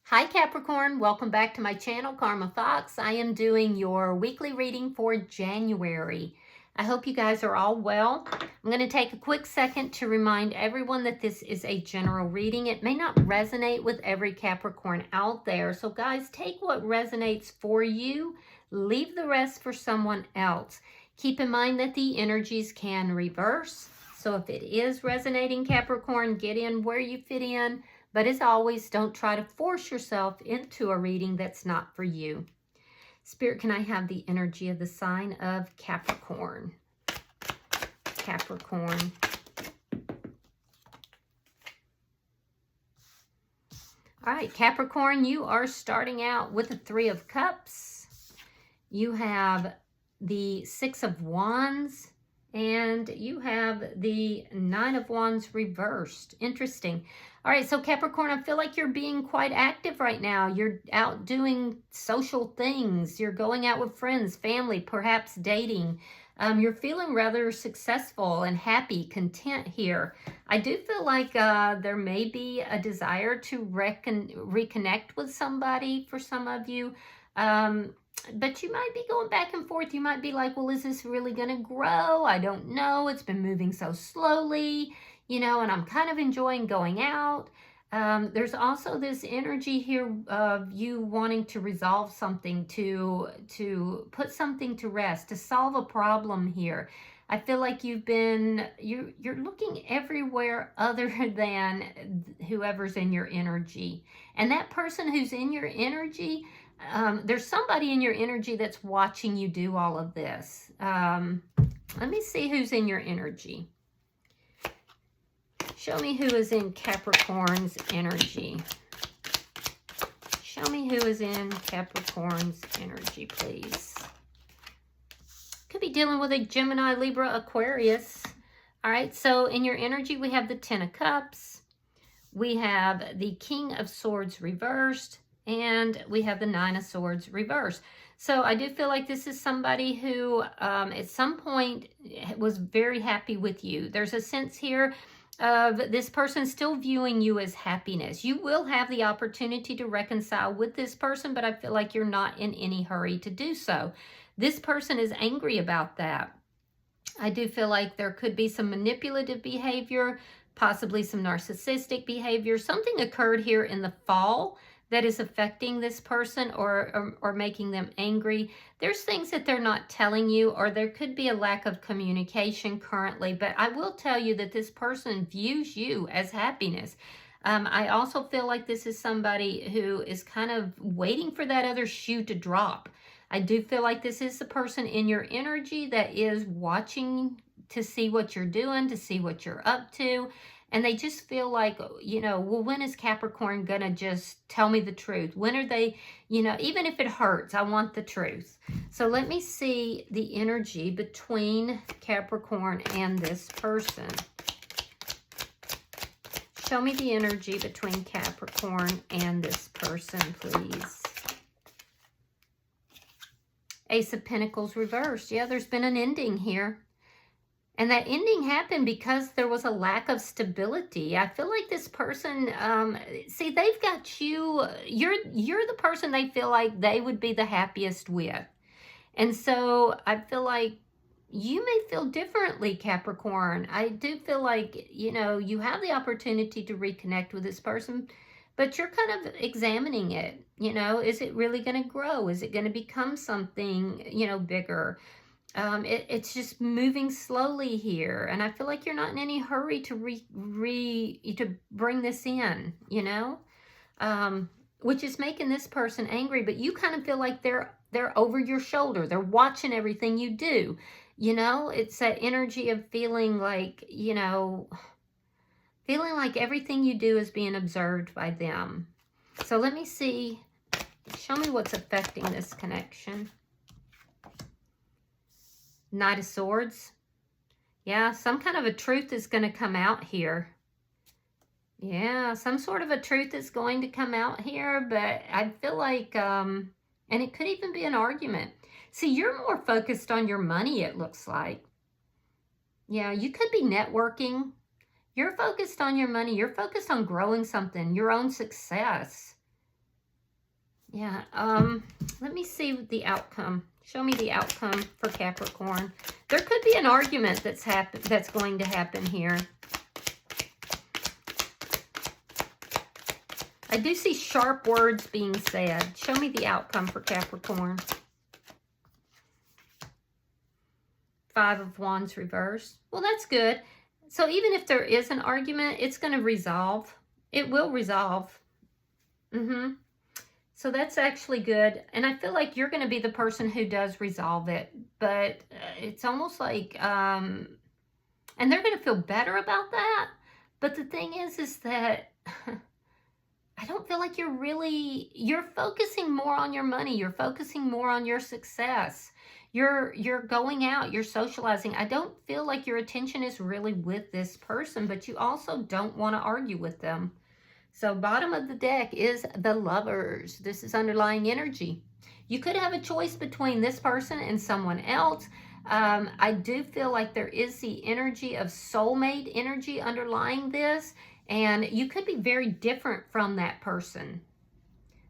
Hi Capricorn, welcome back to my channel, Karma Fox. I am doing your weekly reading for January. I hope you guys are all well. I'm going to take a quick second to remind everyone that this is a general reading. It may not resonate with every Capricorn out there. So guys, take what resonates for you. Leave the rest for someone else. Keep in mind that the energies can reverse. So if it is resonating, Capricorn, get in where you fit in. But as always, don't try to force yourself into a reading that's not for you. Spirit, can I have the energy of the sign of Capricorn? Capricorn. All right, Capricorn, you are starting out with the Three of Cups. You have the Six of Wands. And you have the Nine of Wands reversed. Interesting. All right, so Capricorn, I feel like you're being quite active right now. You're out doing social things. You're going out with friends, family, perhaps dating. You're feeling rather successful and happy, content here. I do feel like there may be a desire to reconnect with somebody for some of you. But you might be going back and forth. You might be like, well, is this really going to grow? I don't know. It's been moving so slowly, you know, and I'm kind of enjoying going out. There's also this energy here of you wanting to resolve something, to put something to rest, to solve a problem here. I feel like you're looking everywhere other than whoever's in your energy. And that person who's in your energy, there's somebody in your energy that's watching you do all of this. Let me see who's in your energy. Show me who is in Capricorn's energy. Show me who is in Capricorn's energy, please. Could be dealing with a Gemini, Libra, Aquarius. All right, so in your energy, we have the Ten of Cups. We have the King of Swords reversed. And we have the Nine of Swords reversed. So I do feel like this is somebody who at some point was very happy with you. There's a sense here of this person still viewing you as happiness. You will have the opportunity to reconcile with this person, but I feel like you're not in any hurry to do so. This person is angry about that. I do feel like there could be some manipulative behavior, possibly some narcissistic behavior. Something occurred here in the fall that is affecting this person or making them angry. There's things that they're not telling you, or there could be a lack of communication currently, but I will tell you that this person views you as happiness. I also feel like this is somebody who is kind of waiting for that other shoe to drop. I do feel like this is the person in your energy that is watching to see what you're doing, to see what you're up to. And they just feel like, you know, well, when is Capricorn going to just tell me the truth? When are they, you know, even if it hurts, I want the truth. So let me see the energy between Capricorn and this person. Show me the energy between Capricorn and this person, please. Ace of Pentacles reversed. Yeah, there's been an ending here. And that ending happened because there was a lack of stability. I feel like this person, see, they've got you, you're the person they feel like they would be the happiest with. And so I feel like you may feel differently, Capricorn. I do feel like, you know, you have the opportunity to reconnect with this person, but you're kind of examining it. You know, is it really going to grow? Is it going to become something, you know, bigger? It's just moving slowly here, and I feel like you're not in any hurry to to bring this in, you know, which is making this person angry. But you kind of feel like they're over your shoulder. They're watching everything you do. You know, it's that energy of feeling like, you know, feeling like everything you do is being observed by them. So let me see. Show me what's affecting this connection. Knight of Swords. Yeah, some kind of a truth is going to come out here. Yeah, some sort of a truth is going to come out here, but I feel like, and it could even be an argument. See, you're more focused on your money, it looks like. Yeah, you could be networking. You're focused on your money. You're focused on growing something, your own success. Yeah, let me see the outcome. Show me the outcome for Capricorn. There could be an argument that's going to happen here. I do see sharp words being said. Show me the outcome for Capricorn. 5 of Wands reversed. Well, that's good. So even if there is an argument, it's going to resolve. It will resolve. So that's actually good. And I feel like you're going to be the person who does resolve it. But it's almost like, and they're going to feel better about that. But the thing is that I don't feel like you're focusing more on your money. You're focusing more on your success. You're going out, you're socializing. I don't feel like your attention is really with this person, but you also don't want to argue with them. So bottom of the deck is the Lovers. This is underlying energy. You could have a choice between this person and someone else. I do feel like there is the energy of soulmate energy underlying this, and you could be very different from that person.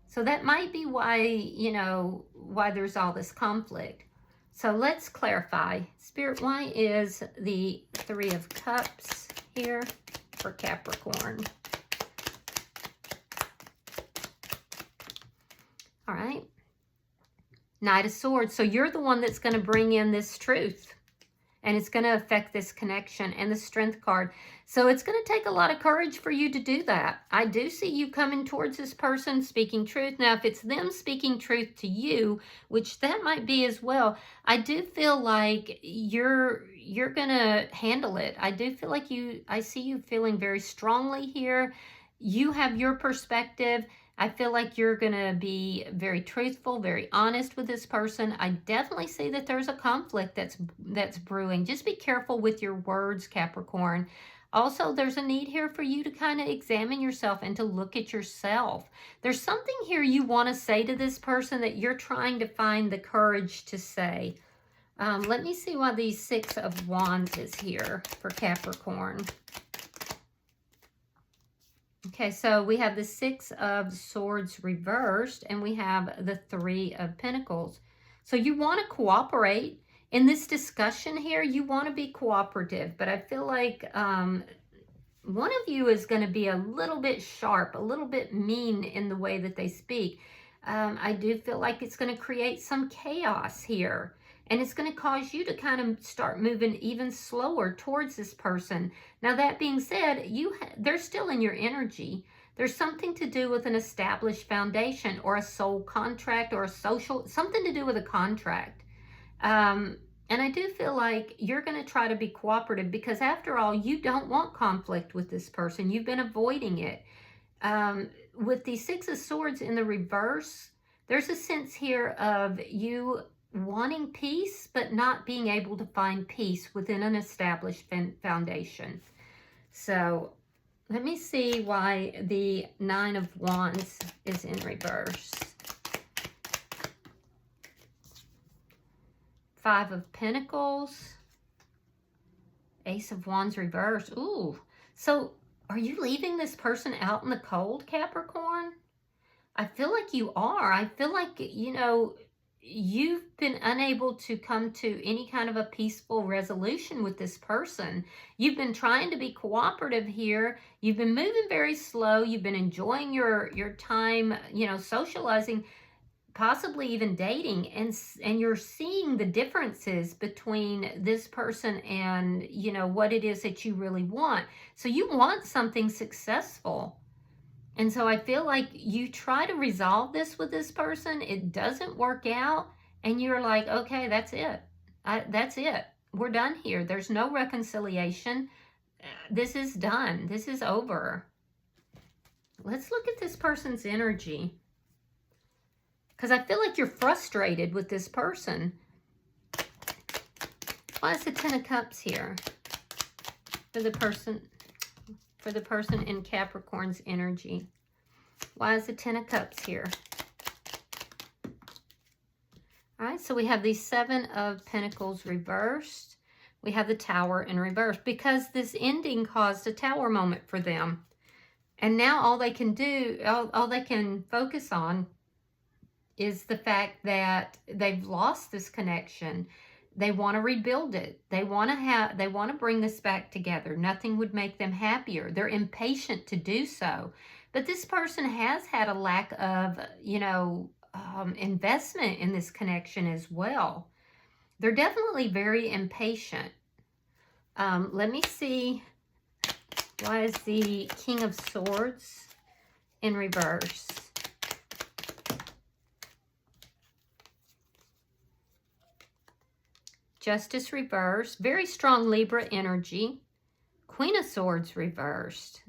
So that might be why, you know, why there's all this conflict. So let's clarify. Spirit, why is the 3 of Cups here for Capricorn? All right. Knight of Swords. So you're the one that's going to bring in this truth. And it's going to affect this connection. And the Strength card. So it's going to take a lot of courage for you to do that. I do see you coming towards this person speaking truth. Now, if it's them speaking truth to you, which that might be as well, I do feel like you're going to handle it. I do feel like I see you feeling very strongly here. You have your perspective. I feel like you're going to be very truthful, very honest with this person. I definitely see that there's a conflict that's brewing. Just be careful with your words, Capricorn. Also, there's a need here for you to kind of examine yourself and to look at yourself. There's something here you want to say to this person that you're trying to find the courage to say. Let me see why the 6 of Wands is here for Capricorn. Okay, so we have the 6 of Swords reversed, and we have the 3 of Pentacles. So you want to cooperate. In this discussion here, you want to be cooperative, but I feel like one of you is going to be a little bit sharp, a little bit mean in the way that they speak. I do feel like it's going to create some chaos here. And it's going to cause you to kind of start moving even slower towards this person. Now, that being said, they're still in your energy. There's something to do with an established foundation or a soul contract or a social, something to do with a contract. And I do feel like you're going to try to be cooperative because after all, you don't want conflict with this person. You've been avoiding it. With the 6 of Swords in the reverse, there's a sense here of you wanting peace, but not being able to find peace within an established foundation. So let me see why the 9 of Wands is in reverse. 5 of Pentacles. Ace of Wands reversed. Ooh. So are you leaving this person out in the cold, Capricorn? I feel like you are. I feel like, you know, you've been unable to come to any kind of a peaceful resolution with this person. You've been trying to be cooperative here. You've been moving very slow. You've been enjoying your time, you know, socializing, possibly even dating, and you're seeing the differences between this person and, you know, what it is that you really want. So you want something successful. And so I feel like you try to resolve this with this person. It doesn't work out. And you're like, okay, that's it. That's it. We're done here. There's no reconciliation. This is done. This is over. Let's look at this person's energy. Because I feel like you're frustrated with this person. Why is the 10 of Cups here? For the person in Capricorn's energy. Why is the 10 of Cups here? All right, so we have the 7 of Pentacles reversed. We have the Tower in reverse because this ending caused a Tower moment for them. And now all they can do, all they can focus on is the fact that they've lost this connection. They want to rebuild it. They want to bring this back together. Nothing would make them happier. They're impatient to do so. But this person has had a lack of, investment in this connection as well. They're definitely very impatient. Let me see. Why is the King of Swords in reverse? Justice reversed. Very strong Libra energy. Queen of Swords reversed.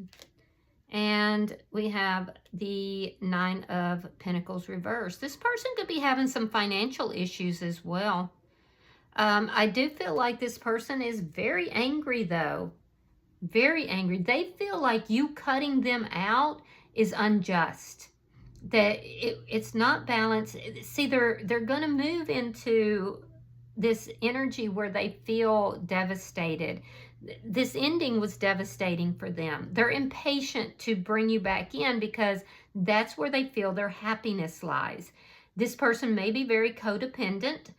And we have the Nine of Pentacles reversed. This person could be having some financial issues as well. I do feel like this person is very angry, though. Very angry. They feel like you cutting them out is unjust. That it's not balanced. See, they're going to move into this energy where they feel devastated. This ending was devastating for them. They're impatient to bring you back in because that's where they feel their happiness lies. This person may be very codependent,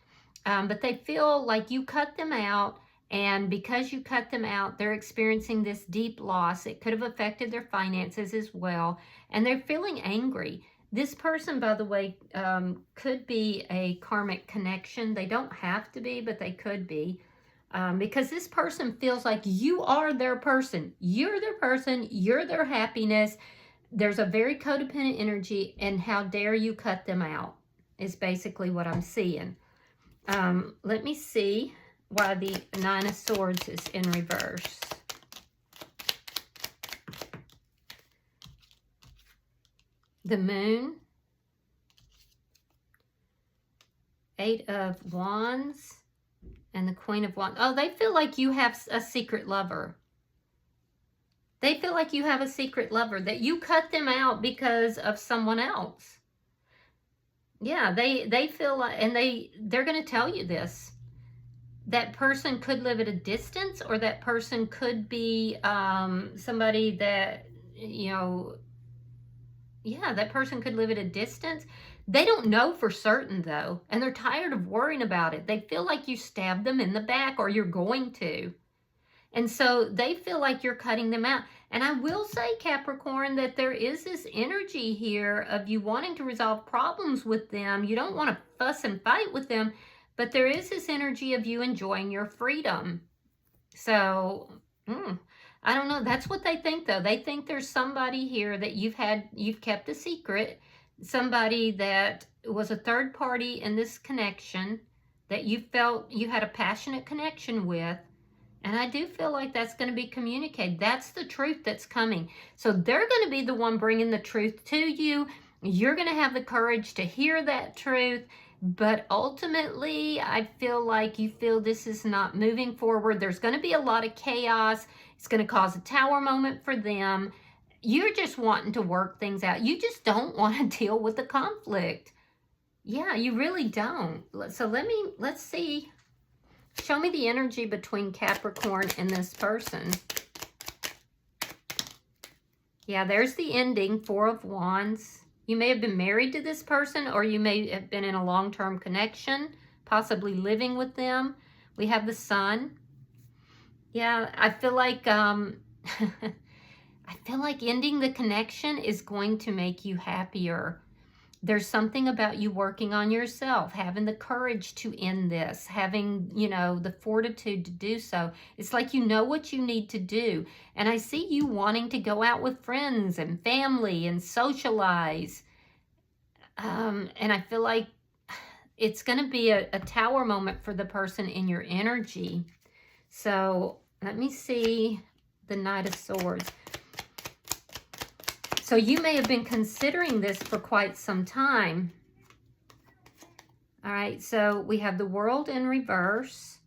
but they feel like you cut them out, and because you cut them out, they're experiencing this deep loss. It could have affected their finances as well, and they're feeling angry. This person, by the way, could be a karmic connection. They don't have to be, but they could be. Because this person feels like you are their person. You're their person. You're their happiness. There's a very codependent energy, and how dare you cut them out is basically what I'm seeing. Let me see why the Nine of Swords is in reverse. The Moon. Eight of Wands. And the Queen of Wands. Oh, they feel like you have a secret lover. They feel like you have a secret lover, that you cut them out because of someone else. Yeah, they feel like, and they're going to tell you this. That person could live at a distance, or that person could be somebody that, that person could live at a distance. They don't know for certain, though, and they're tired of worrying about it. They feel like you stabbed them in the back, or you're going to. And so they feel like you're cutting them out. And I will say, Capricorn, that there is this energy here of you wanting to resolve problems with them. You don't want to fuss and fight with them, but there is this energy of you enjoying your freedom. So, I don't know. That's what they think, though. They think there's somebody here that you've kept a secret. Somebody that was a third party in this connection that you felt you had a passionate connection with. And I do feel like that's going to be communicated. That's the truth that's coming. So they're going to be the one bringing the truth to you. You're going to have the courage to hear that truth. But ultimately, I feel like you feel this is not moving forward. There's going to be a lot of chaos. It's going to cause a tower moment for them. You're just wanting to work things out. You just don't want to deal with the conflict. Yeah, you really don't. So let's see. Show me the energy between Capricorn and this person. Yeah, there's the ending, Four of Wands. You may have been married to this person, or you may have been in a long-term connection, possibly living with them. We have the Sun. Yeah, I feel like ending the connection is going to make you happier. There's something about you working on yourself, having the courage to end this, having, the fortitude to do so. It's like you know what you need to do. And I see you wanting to go out with friends and family and socialize. And I feel like it's going to be a tower moment for the person in your energy. So let me see the Knight of Swords. So you may have been considering this for quite some time. All right, so we have the World in reverse.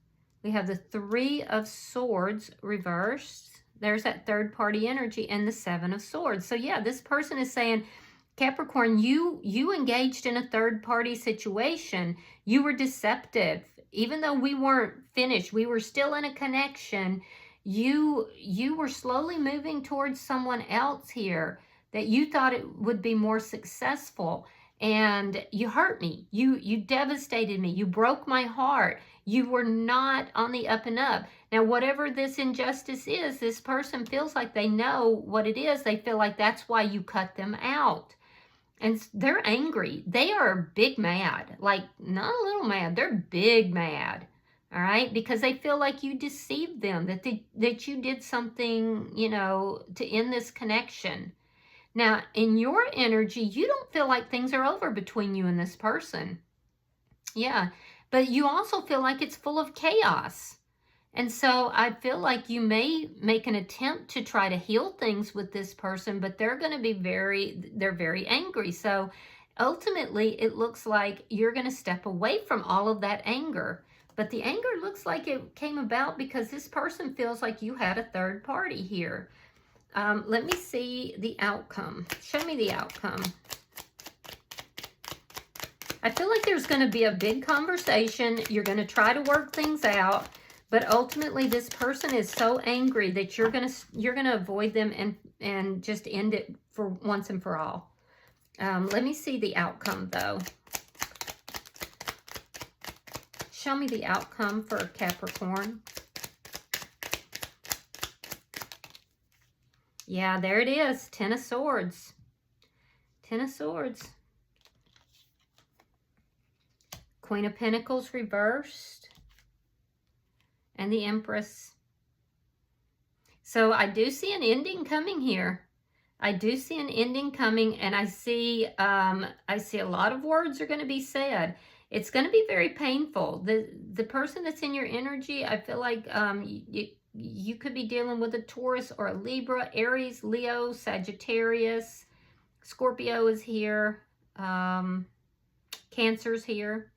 We have the Three of Swords reversed. There's that third party energy, and the Seven of Swords. So yeah, this person is saying, Capricorn, you engaged in a third party situation. You were deceptive. Even though we weren't finished, we were still in a connection. You were slowly moving towards someone else here, that you thought it would be more successful. and you hurt me. You devastated me. You broke my heart. You were not on the up and up. Now, whatever this injustice is, this person feels like they know what it is. They feel like that's why you cut them out. And they're angry. They are big mad. Like, not a little mad. They're big mad. All right? Because they feel like you deceived them, that you did something, you know, to end this connection. Now, in your energy, you don't feel like things are over between you and this person. Yeah, but you also feel like it's full of chaos. And so I feel like you may make an attempt to try to heal things with this person, but they're going to be they're very angry. So ultimately, it looks like you're going to step away from all of that anger. But the anger looks like it came about because this person feels like you had a third party here. Let me see the outcome. Show me the outcome. I feel like there's going to be a big conversation. You're going to try to work things out, but ultimately this person is so angry that you're going to avoid them and just end it for once and for all. Let me see the outcome though. Show me the outcome for Capricorn. Yeah, there it is. 10 of Swords. 10 of Swords. Queen of Pentacles reversed. And the Empress. So I do see an ending coming here. I do see an ending coming, and I see a lot of words are going to be said. It's going to be very painful. The person that's in your energy, I feel like you could be dealing with a Taurus or a Libra, Aries, Leo, Sagittarius, Scorpio is here, Cancer's here.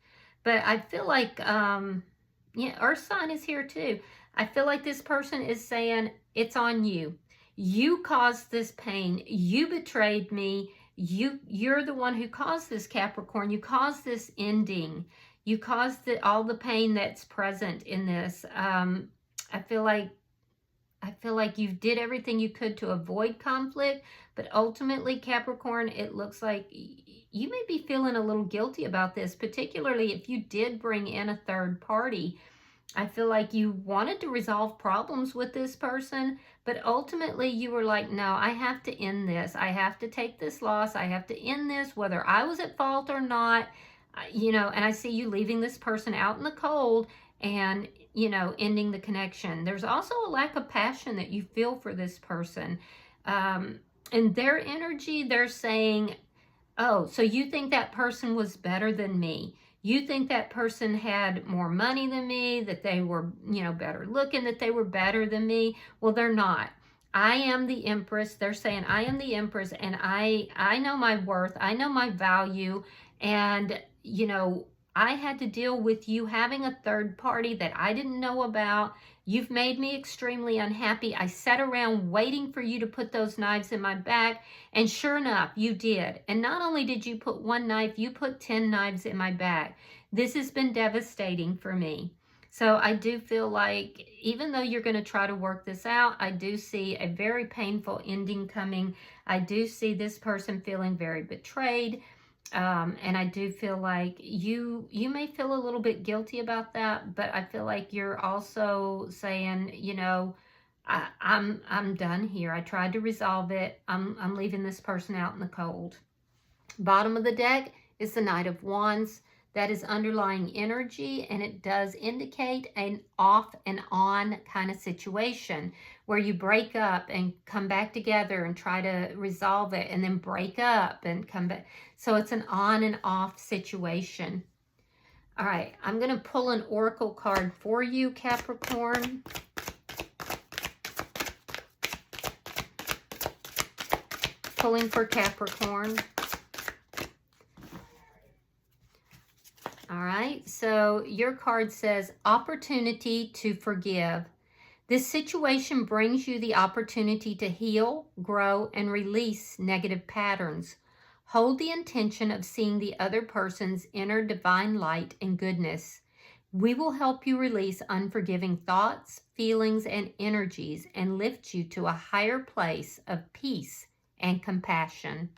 But I feel like, yeah, Earth sign is here too. I feel like this person is saying, it's on you. You caused this pain. You betrayed me. You're the one who caused this, Capricorn. You caused this ending. You caused all the pain that's present in this. I feel like you did everything you could to avoid conflict, but ultimately, Capricorn, it looks like you may be feeling a little guilty about this, particularly if you did bring in a third party. I feel like you wanted to resolve problems with this person, but ultimately you were like, no, I have to end this. I have to take this loss. I have to end this, whether I was at fault or not. You know, and I see you leaving this person out in the cold and, you know, ending the connection. There's also a lack of passion that you feel for this person. In their energy, they're saying, oh, so you think that person was better than me. You think that person had more money than me, that they were, you know, better looking, that they were better than me. Well, they're not. I am the Empress. They're saying I am the Empress, and I know my worth. I know my value. And, you know, I had to deal with you having a third party that I didn't know about. You've made me extremely unhappy. I sat around waiting for you to put those knives in my back. And sure enough, you did. And not only did you put one knife, you put 10 knives in my back. This has been devastating for me. So I do feel like even though you're going to try to work this out, I do see a very painful ending coming. I do see this person feeling very betrayed. And I do feel like you may feel a little bit guilty about that, but I feel like you're also saying, you know, I'm done here. I tried to resolve it. I'm leaving this person out in the cold. Bottom of the deck is the Knight of Wands. That is underlying energy, and it does indicate an off and on kind of situation where you break up and come back together and try to resolve it, and then break up and come back. So it's an on and off situation. All right, I'm going to pull an oracle card for you, Capricorn. Pulling for Capricorn. All right, so your card says opportunity to forgive. This situation brings you the opportunity to heal, grow, and release negative patterns. Hold the intention of seeing the other person's inner divine light and goodness. We will help you release unforgiving thoughts, feelings, and energies and lift you to a higher place of peace and compassion.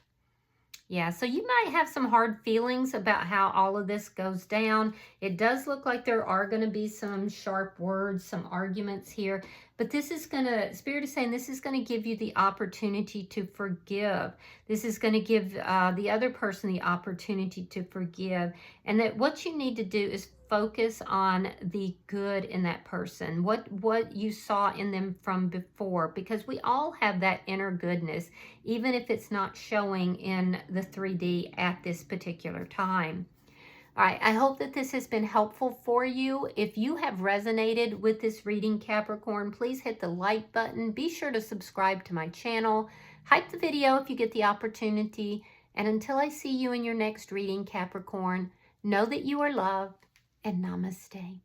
Yeah, so you might have some hard feelings about how all of this goes down. It does look like there are going to be some sharp words, some arguments here. But this is going to, Spirit is saying this is going to give you the opportunity to forgive. This is going to give the other person the opportunity to forgive. And that what you need to do is focus on the good in that person, what you saw in them from before, because we all have that inner goodness, even if it's not showing in the 3D at this particular time. All right, I hope that this has been helpful for you. If you have resonated with this reading, Capricorn, please hit the like button. Be sure to subscribe to my channel. Hype the video if you get the opportunity. And until I see you in your next reading, Capricorn, know that you are loved, and namaste.